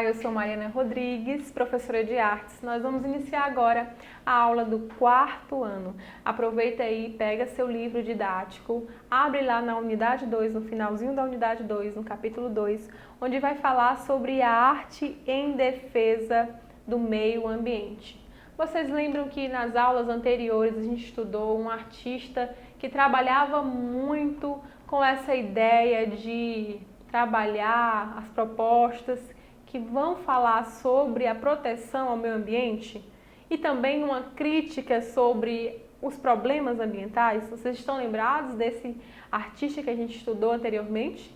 Olá, eu sou Mariana Rodrigues, professora de artes. Nós vamos iniciar agora a aula do 4º ano. Aproveita aí, pega seu livro didático, abre lá na unidade 2, no finalzinho da unidade 2, no capítulo 2, onde vai falar sobre a arte em defesa do meio ambiente. Vocês lembram que nas aulas anteriores a gente estudou um artista que trabalhava muito com essa ideia de trabalhar as propostas que vão falar sobre a proteção ao meio ambiente e também uma crítica sobre os problemas ambientais. Vocês estão lembrados desse artista que a gente estudou anteriormente?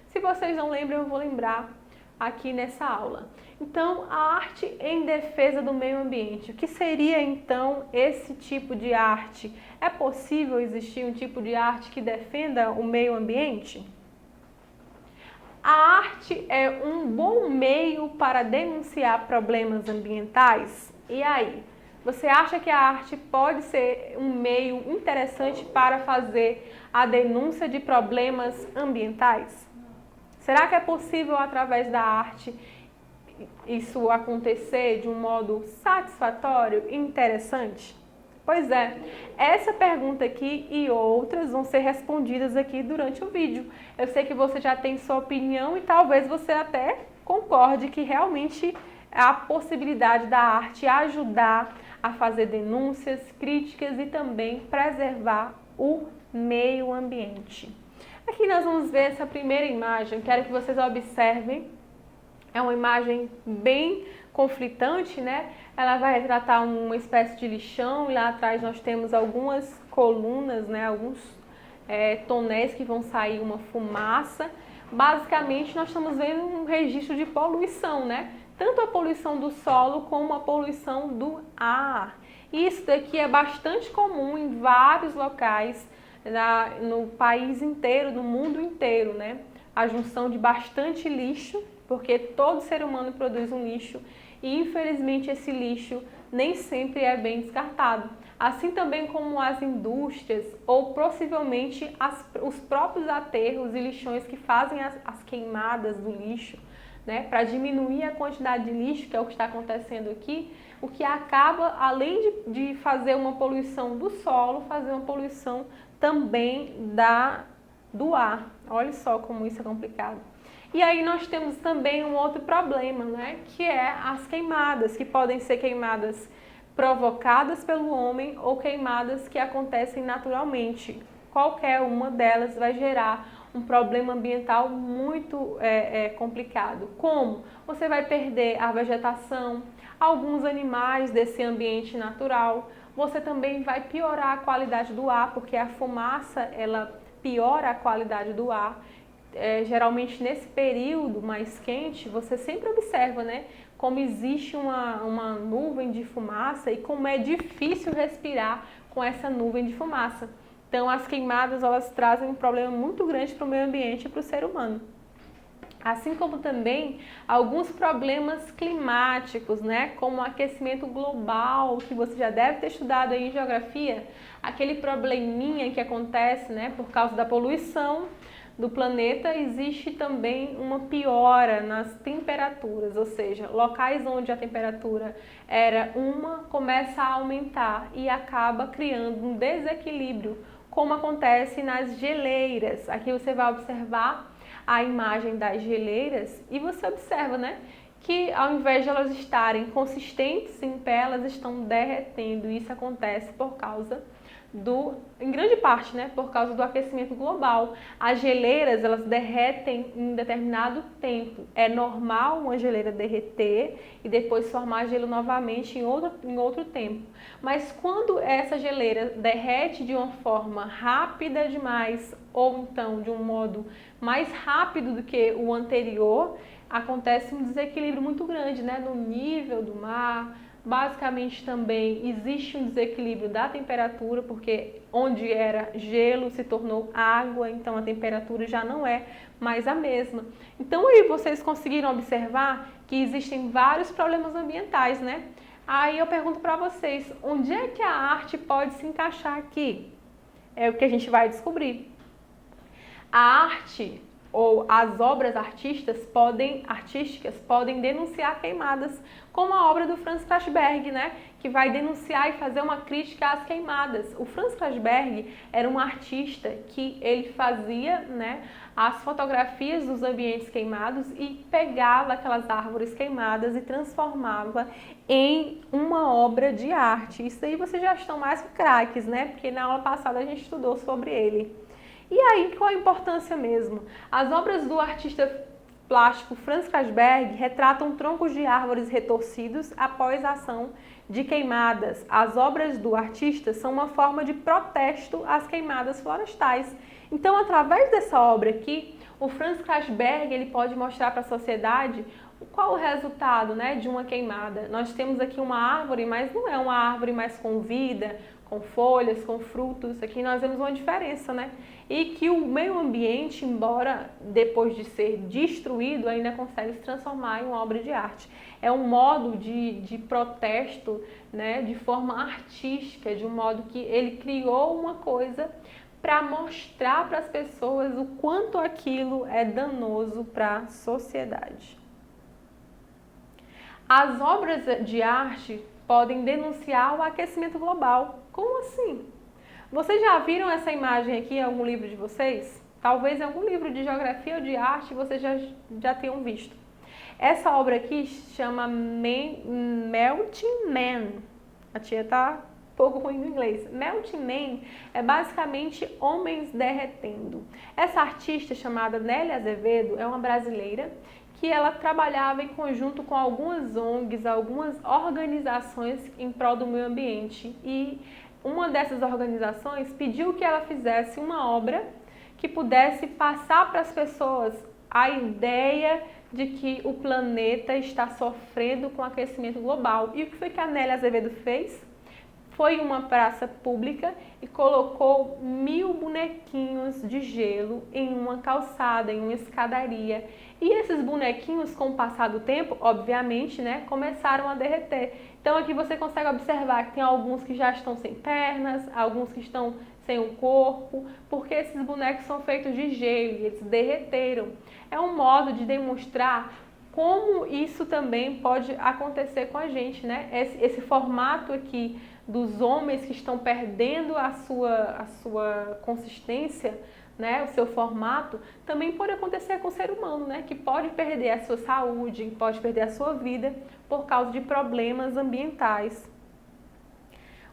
Se vocês não lembram, eu vou lembrar aqui nessa aula. Então, a arte em defesa do meio ambiente. O que seria então esse tipo de arte? É possível existir um tipo de arte que defenda o meio ambiente? A arte é um bom meio para denunciar problemas ambientais? E aí? Você acha que a arte pode ser um meio interessante para fazer a denúncia de problemas ambientais? Será que é possível, através da arte, isso acontecer de um modo satisfatório e interessante? Pois é, essa pergunta aqui e outras vão ser respondidas aqui durante o vídeo. Eu sei que você já tem sua opinião e talvez você até concorde que realmente há a possibilidade da arte ajudar a fazer denúncias, críticas e também preservar o meio ambiente. Aqui nós vamos ver essa primeira imagem, quero que vocês observem. É uma imagem bem conflitante, né? Ela vai retratar uma espécie de lixão e lá atrás nós temos algumas colunas, né? Alguns tonéis que vão sair uma fumaça. Basicamente nós estamos vendo um registro de poluição, né? Tanto a poluição do solo como a poluição do ar. Isso daqui é bastante comum em vários locais no país inteiro, no mundo inteiro, né? A junção de bastante lixo, porque todo ser humano produz um lixo e infelizmente esse lixo nem sempre é bem descartado. Assim também como as indústrias ou possivelmente os próprios aterros e lixões que fazem as queimadas do lixo, né, para diminuir a quantidade de lixo, que é o que está acontecendo aqui, o que acaba, além de fazer uma poluição do solo, fazer uma poluição também do ar. Olha só como isso é complicado. E aí nós temos também um outro problema, né, que é as queimadas, que podem ser queimadas provocadas pelo homem ou queimadas que acontecem naturalmente. Qualquer uma delas vai gerar um problema ambiental muito complicado. Como? Você vai perder a vegetação, alguns animais desse ambiente natural. Você também vai piorar a qualidade do ar, porque a fumaça ela piora a qualidade do ar. Geralmente nesse período mais quente, você sempre observa, né, como existe uma nuvem de fumaça e como é difícil respirar com essa nuvem de fumaça. Então as queimadas elas trazem um problema muito grande para o meio ambiente e para o ser humano. Assim como também alguns problemas climáticos, né, como o aquecimento global, que você já deve ter estudado aí em geografia, aquele probleminha que acontece, né, por causa da poluição do planeta. Existe também uma piora nas temperaturas, ou seja, locais onde a temperatura era uma, começa a aumentar e acaba criando um desequilíbrio, como acontece nas geleiras. Aqui você vai observar a imagem das geleiras e você observa, né, que ao invés de elas estarem consistentes em pé, elas estão derretendo. E isso acontece por causa em grande parte, né, por causa do aquecimento global. As geleiras, elas derretem em determinado tempo. É normal uma geleira derreter e depois formar gelo novamente em outro tempo. Mas quando essa geleira derrete de uma forma rápida demais ou então de um modo mais rápido do que o anterior, acontece um desequilíbrio muito grande, né, no nível do mar. Basicamente também existe um desequilíbrio da temperatura, porque onde era gelo se tornou água, então a temperatura já não é mais a mesma. Então aí vocês conseguiram observar que existem vários problemas ambientais, né? Aí eu pergunto para vocês, onde é que a arte pode se encaixar aqui? É o que a gente vai descobrir. A arte ou as obras artísticas podem denunciar queimadas, como a obra do Franz Klasberg, né, que vai denunciar e fazer uma crítica às queimadas. O Franz Klasberg era um artista que ele fazia, né, as fotografias dos ambientes queimados e pegava aquelas árvores queimadas e transformava em uma obra de arte. Isso aí vocês já estão mais que craques, né, porque na aula passada a gente estudou sobre ele. E aí, qual a importância mesmo? As obras do artista plástico Franz Klasberg retratam troncos de árvores retorcidos após a ação de queimadas. As obras do artista são uma forma de protesto às queimadas florestais. Então, através dessa obra aqui, o Franz Klasberg ele pode mostrar para a sociedade qual o resultado, né, de uma queimada. Nós temos aqui uma árvore, mas não é uma árvore mais com vida, com folhas, com frutos. Aqui nós vemos uma diferença, né? E que o meio ambiente, embora depois de ser destruído, ainda consegue se transformar em uma obra de arte. É um modo de protesto, né, de forma artística, de um modo que ele criou uma coisa para mostrar para as pessoas o quanto aquilo é danoso para a sociedade. As obras de arte podem denunciar o aquecimento global. Como assim? Vocês já viram essa imagem aqui em algum livro de vocês? Talvez em algum livro de geografia ou de arte vocês já tenham visto. Essa obra aqui chama Melting Man. A tia tá um pouco ruim no inglês. Melting Man é basicamente homens derretendo. Essa artista chamada Nélia Azevedo é uma brasileira que ela trabalhava em conjunto com algumas ONGs, algumas organizações em prol do meio ambiente. E uma dessas organizações pediu que ela fizesse uma obra que pudesse passar para as pessoas a ideia de que o planeta está sofrendo com o aquecimento global. E o que foi que a Nélia Azevedo fez? Foi uma praça pública e colocou 1000 bonequinhos de gelo em uma calçada, em uma escadaria. E esses bonequinhos, com o passar do tempo, obviamente, né, começaram a derreter. Então aqui você consegue observar que tem alguns que já estão sem pernas, alguns que estão sem o corpo, porque esses bonecos são feitos de gelo e eles derreteram. É um modo de demonstrar como isso também pode acontecer com a gente, né? Esse formato aqui dos homens que estão perdendo a sua consistência, né, o seu formato, também pode acontecer com o ser humano, né, que pode perder a sua saúde, pode perder a sua vida por causa de problemas ambientais.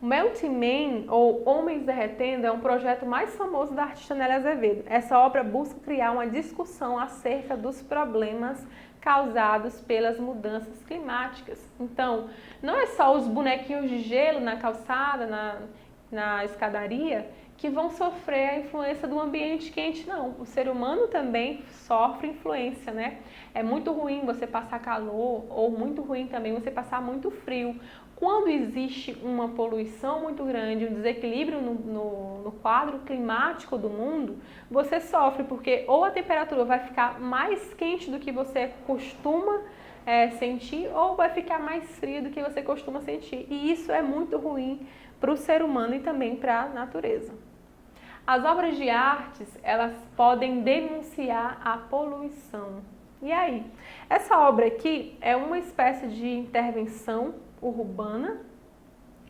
O Melting Man, ou Homens Derretendo, é um projeto mais famoso da artista Nélia Azevedo. Essa obra busca criar uma discussão acerca dos problemas causados pelas mudanças climáticas. Então, não é só os bonequinhos de gelo na calçada, na escadaria, que vão sofrer a influência do ambiente quente, não. O ser humano também sofre influência, né? É muito ruim você passar calor, ou muito ruim também você passar muito frio. Quando existe uma poluição muito grande, um desequilíbrio no quadro climático do mundo, você sofre, porque ou a temperatura vai ficar mais quente do que você costuma sentir, ou vai ficar mais fria do que você costuma sentir. E isso é muito ruim para o ser humano e também para a natureza. As obras de artes, elas podem denunciar a poluição. E aí? Essa obra aqui é uma espécie de intervenção urbana,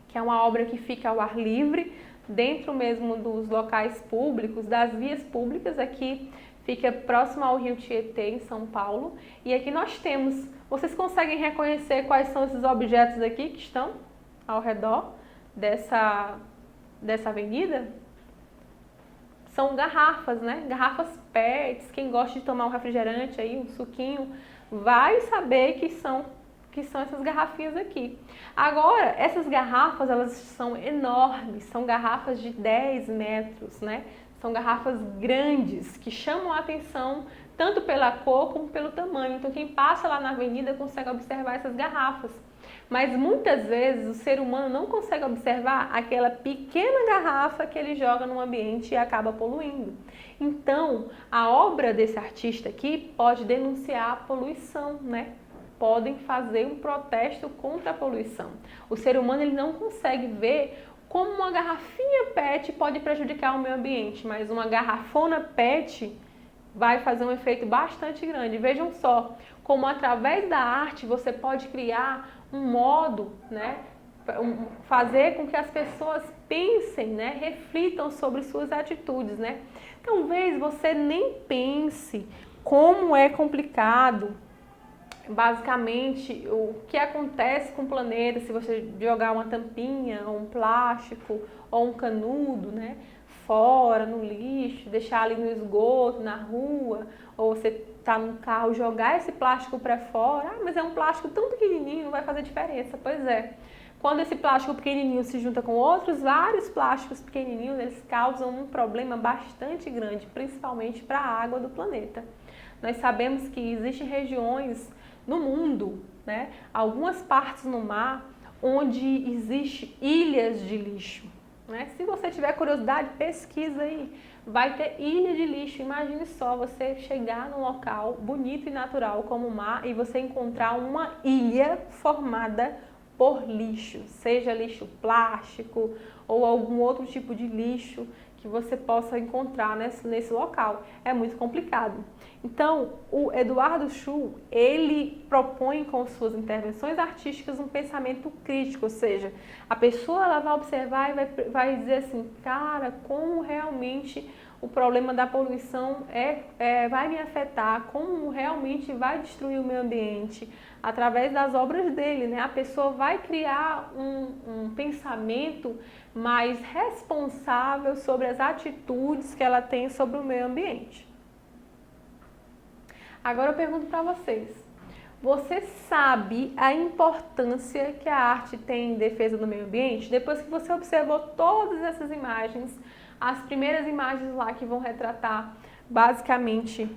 que é uma obra que fica ao ar livre, dentro mesmo dos locais públicos, das vias públicas. Aqui fica próximo ao Rio Tietê, em São Paulo. E aqui nós temos, vocês conseguem reconhecer quais são esses objetos aqui que estão ao redor dessa avenida? São garrafas, né? Garrafas PETs. Quem gosta de tomar um refrigerante aí, um suquinho, vai saber que são essas garrafinhas aqui. Agora, essas garrafas, elas são enormes, são garrafas de 10 metros, né? São garrafas grandes, que chamam a atenção tanto pela cor como pelo tamanho. Então, quem passa lá na avenida consegue observar essas garrafas. Mas muitas vezes o ser humano não consegue observar aquela pequena garrafa que ele joga no ambiente e acaba poluindo. Então, a obra desse artista aqui pode denunciar a poluição, né? Podem fazer um protesto contra a poluição. O ser humano ele não consegue ver como uma garrafinha PET pode prejudicar o meio ambiente, mas uma garrafona PET vai fazer um efeito bastante grande. Vejam só como através da arte você pode criar um modo, né, fazer com que as pessoas pensem, né, reflitam sobre suas atitudes, né. Talvez você nem pense como é complicado, basicamente, o que acontece com o planeta se você jogar uma tampinha, ou um plástico, ou um canudo, né, fora, no lixo, deixar ali no esgoto, na rua, ou você tá no carro, jogar esse plástico para fora. Ah, mas é um plástico tão pequenininho, não vai fazer diferença. Pois é. Quando esse plástico pequenininho se junta com outros vários plásticos pequenininhos, eles causam um problema bastante grande, principalmente para a água do planeta. Nós sabemos que existem regiões no mundo, né, algumas partes no mar, onde existe ilhas de lixo. Né? Se você tiver curiosidade, pesquisa aí. Vai ter ilha de lixo. Imagine só você chegar num local bonito e natural como o mar e você encontrar uma ilha formada por lixo, seja lixo plástico ou algum outro tipo de lixo que você possa encontrar nesse local. É muito complicado. Então, o Eduardo Chu, ele propõe com suas intervenções artísticas um pensamento crítico, ou seja, a pessoa ela vai observar e vai dizer assim, cara, como realmente o problema da poluição vai me afetar, como realmente vai destruir o meio ambiente, através das obras dele, né? A pessoa vai criar um pensamento mais responsável sobre as atitudes que ela tem sobre o meio ambiente. Agora eu pergunto para vocês, você sabe a importância que a arte tem em defesa do meio ambiente? Depois que você observou todas essas imagens, as primeiras imagens lá que vão retratar basicamente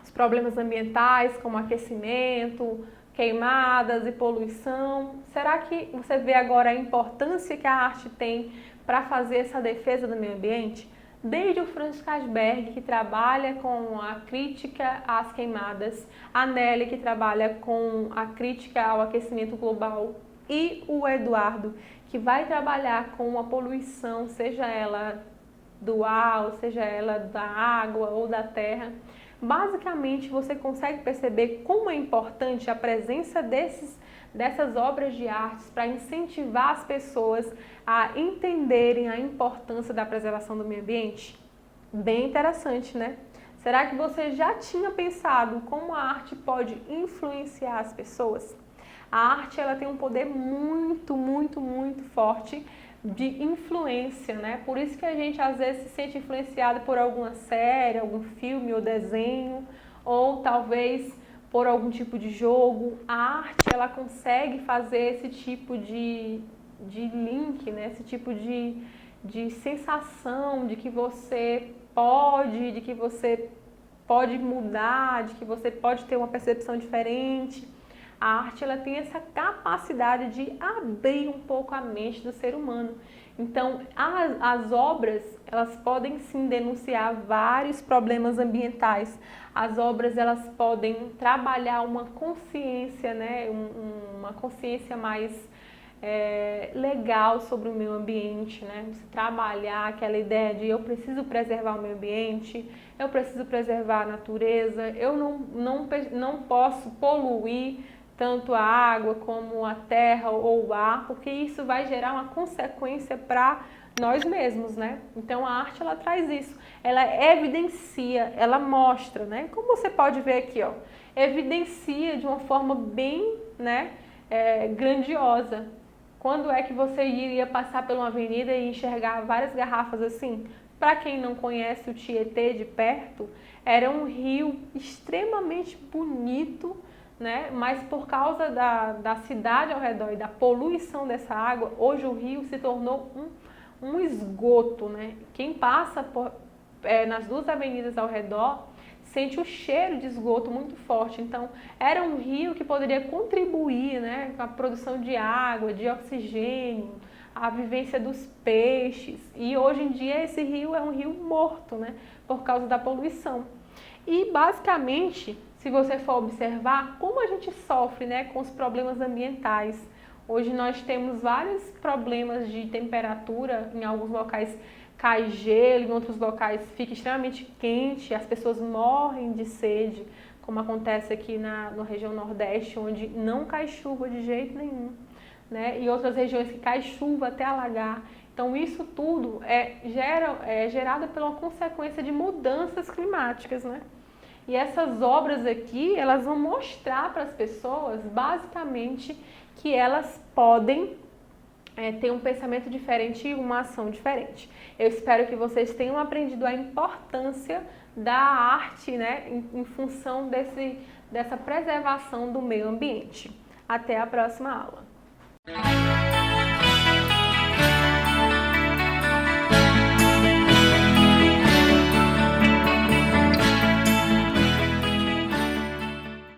os problemas ambientais, como aquecimento, queimadas e poluição, será que você vê agora a importância que a arte tem para fazer essa defesa do meio ambiente? Desde o Franz Kazberg, que trabalha com a crítica às queimadas, a Nelly, que trabalha com a crítica ao aquecimento global, e o Eduardo, que vai trabalhar com a poluição, seja ela do ar, ou seja ela da água ou da terra. Basicamente, você consegue perceber como é importante a presença dessas obras de arte para incentivar as pessoas a entenderem a importância da preservação do meio ambiente? Bem interessante, né? Será que você já tinha pensado como a arte pode influenciar as pessoas? A arte ela tem um poder muito, muito, muito forte de influência, né? Por isso que a gente às vezes se sente influenciado por alguma série, algum filme ou desenho, ou talvez por algum tipo de jogo. A arte ela consegue fazer esse tipo de link, né? Esse tipo de sensação de que você pode mudar, de que você pode ter uma percepção diferente. A arte ela tem essa capacidade de abrir um pouco a mente do ser humano. Então, as obras elas podem sim denunciar vários problemas ambientais. As obras elas podem trabalhar uma consciência, né, uma consciência mais legal sobre o meio ambiente, né? Você trabalhar aquela ideia de eu preciso preservar o meio ambiente, eu preciso preservar a natureza, eu não posso poluir tanto a água como a terra ou o ar, porque isso vai gerar uma consequência para nós mesmos, né? Então a arte ela traz isso, ela evidencia, ela mostra, né? Como você pode ver aqui, ó, evidencia de uma forma bem, né, grandiosa. Quando é que você iria passar por uma avenida e enxergar várias garrafas assim? Para quem não conhece o Tietê de perto, era um rio extremamente bonito, né? Mas por causa da cidade ao redor e da poluição dessa água, hoje o rio se tornou um esgoto, né? Quem passa nas duas avenidas ao redor sente o cheiro de esgoto muito forte. Então, era um rio que poderia contribuir, né, com a produção de água, de oxigênio, a vivência dos peixes. E hoje em dia esse rio é um rio morto, né, por causa da poluição. E basicamente, se você for observar como a gente sofre, né, com os problemas ambientais. Hoje nós temos vários problemas de temperatura em alguns locais cai gelo, em outros locais fica extremamente quente, as pessoas morrem de sede, como acontece aqui na região Nordeste, onde não cai chuva de jeito nenhum, né? E outras regiões que cai chuva até alagar. Então isso tudo é gerado pela consequência de mudanças climáticas, né? E essas obras aqui, elas vão mostrar para as pessoas, basicamente, que elas podem ter um pensamento diferente e uma ação diferente. Eu espero que vocês tenham aprendido a importância da arte, né, em função dessa preservação do meio ambiente. Até a próxima aula.